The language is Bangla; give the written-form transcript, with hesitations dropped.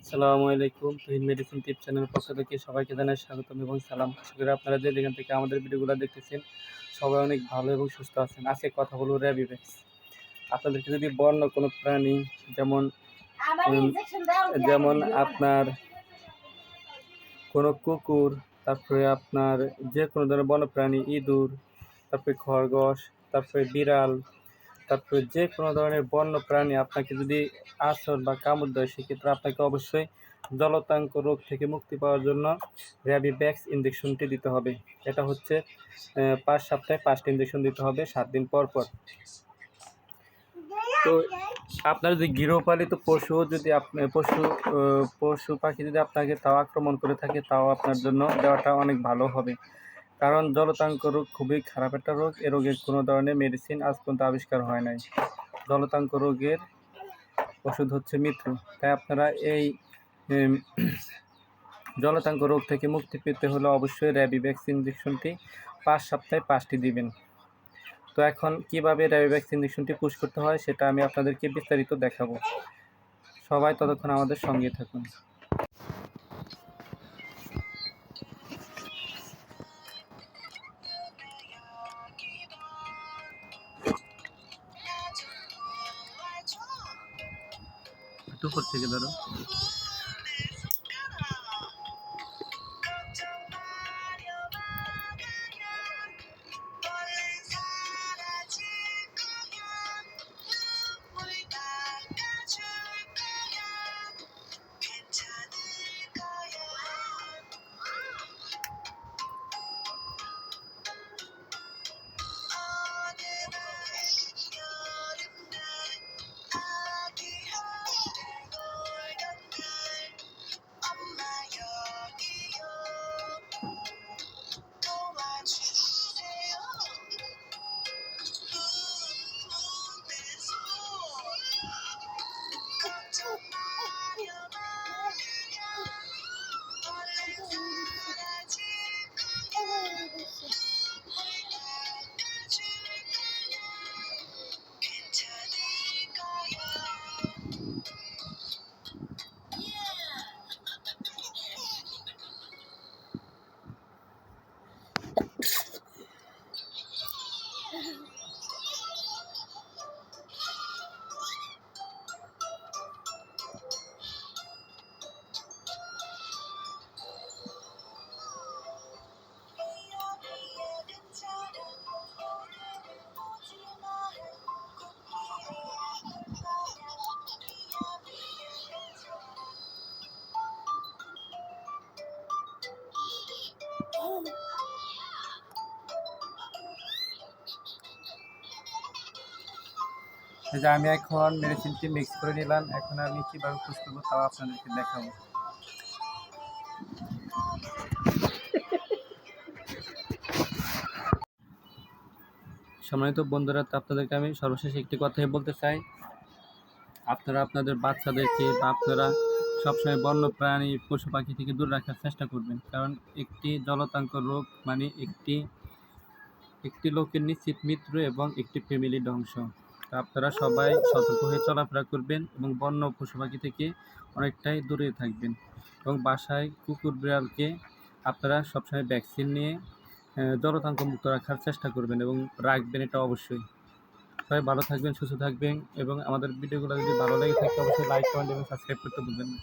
আসসালামু আলাইকুম। তুহিন মেডিসিন টিপ চ্যানেলের পক্ষ থেকে সবাইকে জানাই স্বাগতম এবং সালাম। আশা করি আপনারা যেখান থেকে আমাদের ভিডিওগুলো দেখতেছেন সবাই অনেক ভালো এবং সুস্থ আছেন। আজকে কথা বলবো র্যাবিভ্যাক্স। আপনাদেরকে যদি বন্য কোনো প্রাণী যেমন যেমন আপনার কোনো কুকুর, তারপরে আপনার যে কোনো ধরনের বন্য প্রাণী, ইঁদুর, তারপরে খরগোশ, তারপরে বিড়াল, তারপরে যে কোনো ধরনের বন্য প্রাণী আপনাকে যদি আঁচড় বা কামড় দেয়, সেক্ষেত্রে আপনাকে অবশ্যই জলতাঙ্ক রোগ থেকে মুক্তি পাওয়ার জন্য র্যাবিভ্যাক্স ইঞ্জেকশনটি দিতে হবে। এটা হচ্ছে 5 সপ্তাহে 5টি ইঞ্জেকশন দিতে হবে 7 দিন পর পর। তো আপনার যদি গৃহপালিত পশু যদি পশু পাখি যদি আপনাকে তাও আক্রমণ করে থাকে, তাও আপনার জন্য দেওয়াটা অনেক ভালো হবে। কারণ জলতাঙ্ক রোগ খুবই খারাপ একটা রোগ। এ রোগের কোনো ধরনের মেডিসিন আজ পর্যন্ত আবিষ্কার হয় নাই। জলতাঙ্ক রোগের ওষুধ হচ্ছে মৃত্যু। তাই আপনারা এই জলতাঙ্ক রোগ থেকে মুক্তি পেতে হলে অবশ্যই র্যাবিভ্যাক্স ইঞ্জেকশনটি 5 সপ্তাহে 5টি দিবেন। তো এখন কিভাবে র্যাবিভ্যাক্স ইঞ্জেকশনটি পুশ করতে হয় সেটা আমি আপনাদেরকে বিস্তারিত দেখাবো। সবাই ততক্ষণ আমাদের সঙ্গে থাকুন। একটু উপর থেকে ধরো। এই যে আমি এখন মেডিসিনটি মিক্স করে নিলাম। এখন আমি কীভাবে পুশ করবো তাও আপনাদেরকে দেখাবো। সম্মানিত বন্ধুরা, তো আপনাদেরকে আমি সর্বশেষ একটি কথাই বলতে চাই, আপনারা আপনাদের বাচ্চাদেরকে বা আপনারা সবসময় বন্য প্রাণী পশু পাখি থেকে দূরে রাখার চেষ্টা করবেন। কারণ একটি জলতাঙ্ক রোগ মানে একটি লোকের নিশ্চিত মৃত্যু এবং একটি ফ্যামিলি ধ্বংস। তা আপনারা সবাই সতর্ক হয়ে চলাফেরা করবেন এবং বন্য পশু পাখি থেকে অনেকটাই দূরে থাকবেন। এবং বাসায় কুকুর বিড়ালকে আপনারা সবসময় ভ্যাকসিন নিয়ে জলতাঙ্ক মুক্ত রাখার চেষ্টা করবেন এবং রাখবেন, এটা অবশ্যই। সবাই ভালো থাকবেন, সুস্থ থাকবেন এবং আমাদের ভিডিওগুলো যদি ভালো লেগে থাকে অবশ্যই লাইক, কমেন্ট এবং সাবস্ক্রাইব করতে ভুলবেন না।